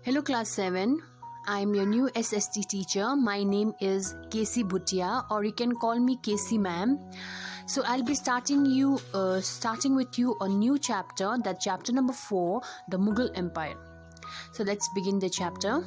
Hello class 7, I am your new SST teacher. My name is Casey Bhutia, or you can call me Casey ma'am. So I'll be starting with you a new chapter, that chapter number 4, the Mughal Empire. So let's begin the chapter.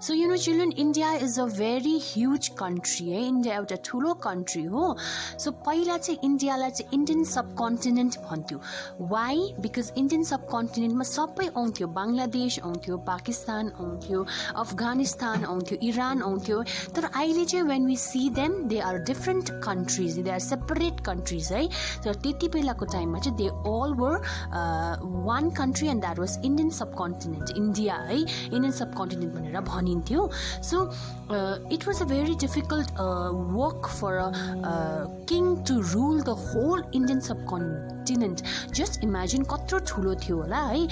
So you know children, India is a very huge country. India एउटा ठुलो country हो. So पहिला चाहिँ इन्डियालाई चाहिँ Indian subcontinent भन्थ्यो. Why? Because Indian subcontinent मा सबै आउँथ्यो. बङ्गलादेश आउँथ्यो, पाकिस्तान आउँथ्यो, अफगानिस्तान आउँथ्यो, इरान आउँथ्यो. तर अहिले चाहिँ when we see them, they are different countries. They are separate countries है. So त्यति बेलाको टाइममा चाहिँ they all were one country, and that was Indian subcontinent. India है, Indian subcontinent भनेर भनिन्थ्यो. So it was a very difficult work for a king to rule the whole Indian subcontinent. Just imagine कत्रो ठुलो थियो होला है.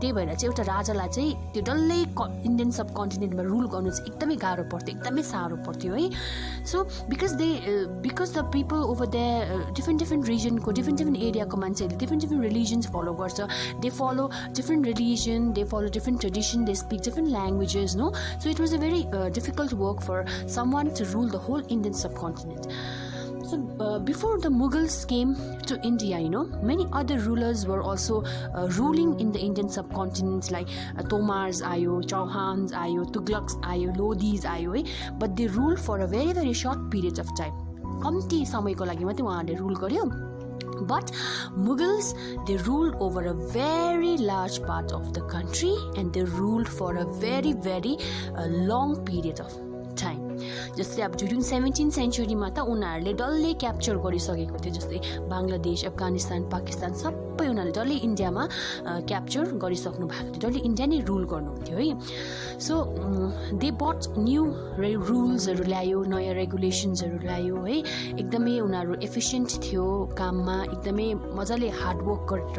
त्यही भएर चाहिँ एउटा राजालाई चाहिँ त्यो डल्लै इन्डियन सबकन्टिनेन्टमा रुल गर्नु चाहिँ एकदमै गाह्रो पर्थ्यो, एकदमै साह्रो पर्थ्यो है. So because the people over there different regionको different एरियाको मान्छेहरूले different religions follow गर्छ. They follow different religion, they follow different tradition, they speak different languages, no? So it was a very difficult work for someone to rule the whole Indian subcontinent. So before the Mughals came to India, you know, many other rulers were also ruling in the Indian subcontinent, like Tomars ayo, Chauhans ayo, Tughlaqs ayo, Lodhis ayo, but they ruled for a very very short period of time. कम्ती समयको लागि मात्रै उहाँहरूले rule गर्यो. But Mughals, they ruled over a very large part of the country, and they ruled for a very very long period of time. जस्तै अब during 17th सेन्चुरीमा त उनीहरूले डल्लै क्याप्चर गरिसकेको थियो. जस्तै बङ्गलादेश, अफगानिस्तान, पाकिस्तान सबै उनीहरूले डल्लै इन्डियामा क्याप्चर गरिसक्नु भएको थियो. डल्लै इन्डिया नै रुल गर्नुहुन्थ्यो है. सो दे बट न्यू रुल्सहरू ल्यायो, नयाँ रेगुलेसन्सहरू ल्यायो है. एकदमै उनीहरू एफिसियन्ट थियो काममा, एकदमै मजाले हार्डवर्क गरेर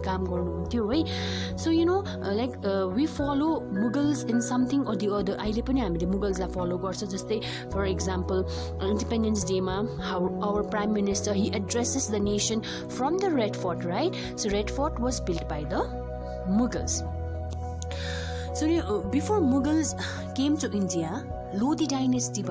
काम गर्नुहुन्थ्यो है. So you know like we follow Mughals in something or the other. अहिले पनि हामीले मुगल्सलाई फलो गर्छ. जस्तै फर इक्जाम्पल इन्डिपेन्डेन्स डेमा our prime minister, he addresses the nation from the Red Fort, right? So Red Fort was built by the Mughals. So before Mughals came to India, Lodhi dynasty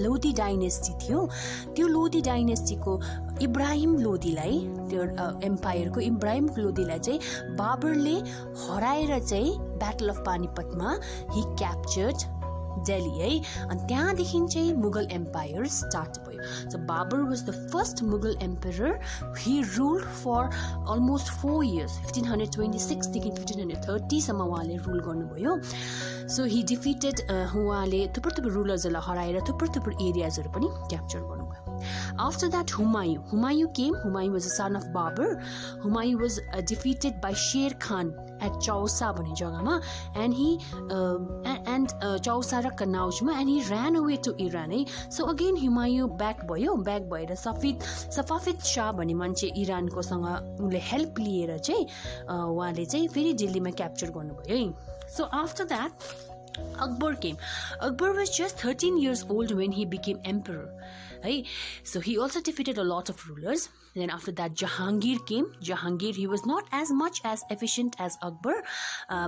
Lodhi dynasty थियो. त्यो लोधी डाइनेस्टीको इब्राहिम लोधीलाई, त्यो एम्पायरको इब्राहिम लोधीलाई चाहिँ बाबरले हराएर चाहिँ battle of पानीपतमा he captured Delhi है. अनि त्यहाँदेखि चाहिँ मुगल एम्पायर स्टार्ट भयो. So Babar was the first Mughal emperor. He ruled for almost 4 years, 1526 देखि 1530 सम्म उहाँले रुल गर्नुभयो. सो ही डिफिटेड, उहाँले थुप्रो रुलर्सहरूलाई हराएर थुप्रो एरियाजहरू पनि क्याप्चर गर्नुभयो. After that, Humayun came. Humayun was a son of Babur. Humayun was defeated by Sher Khan at Chausa भन्ने जग्गामा, and he Chausa र कन्नाउजमा, and he ran away to Iran है. So again Humayun ब्याक भएर Safavid Shah भन्ने मान्छे इरानको सँग उनले help लिएर चाहिँ उहाँले चाहिँ फेरि दिल्लीमा क्याप्चर गर्नुभयो है. So after that Akbar came. Akbar was just 13 years old when he became emperor. Right? So he also defeated a lot of rulers. Then after that Jahangir came. Jahangir, he was not as much as efficient as Akbar,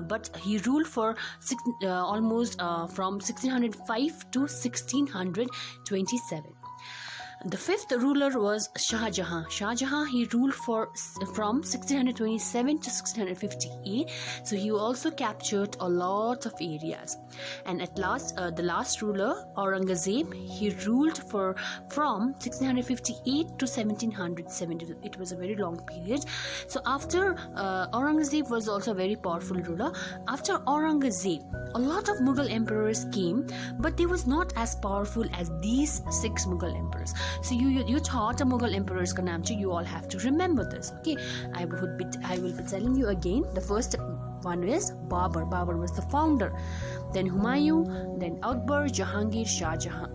but he ruled for almost from 1605 to 1627. The fifth ruler was Shah Jahan. Shah Jahan, he ruled from 1627 to 1658. So he also captured a lot of areas. And at last, the last ruler, Aurangzeb, he ruled from 1658 to 1770. It was a very long period. So after Aurangzeb was also a very powerful ruler. After Aurangzeb, a lot of Mughal emperors came, but they was not as powerful as these 6 Mughal emperors. So you thought a Mughal emperor's ka naam, you all have to remember this. Okay, I will be telling you again. The first one is Babur. Babur was the founder. Then Humayun, then Akbar, Jahangir, Shah Jahan,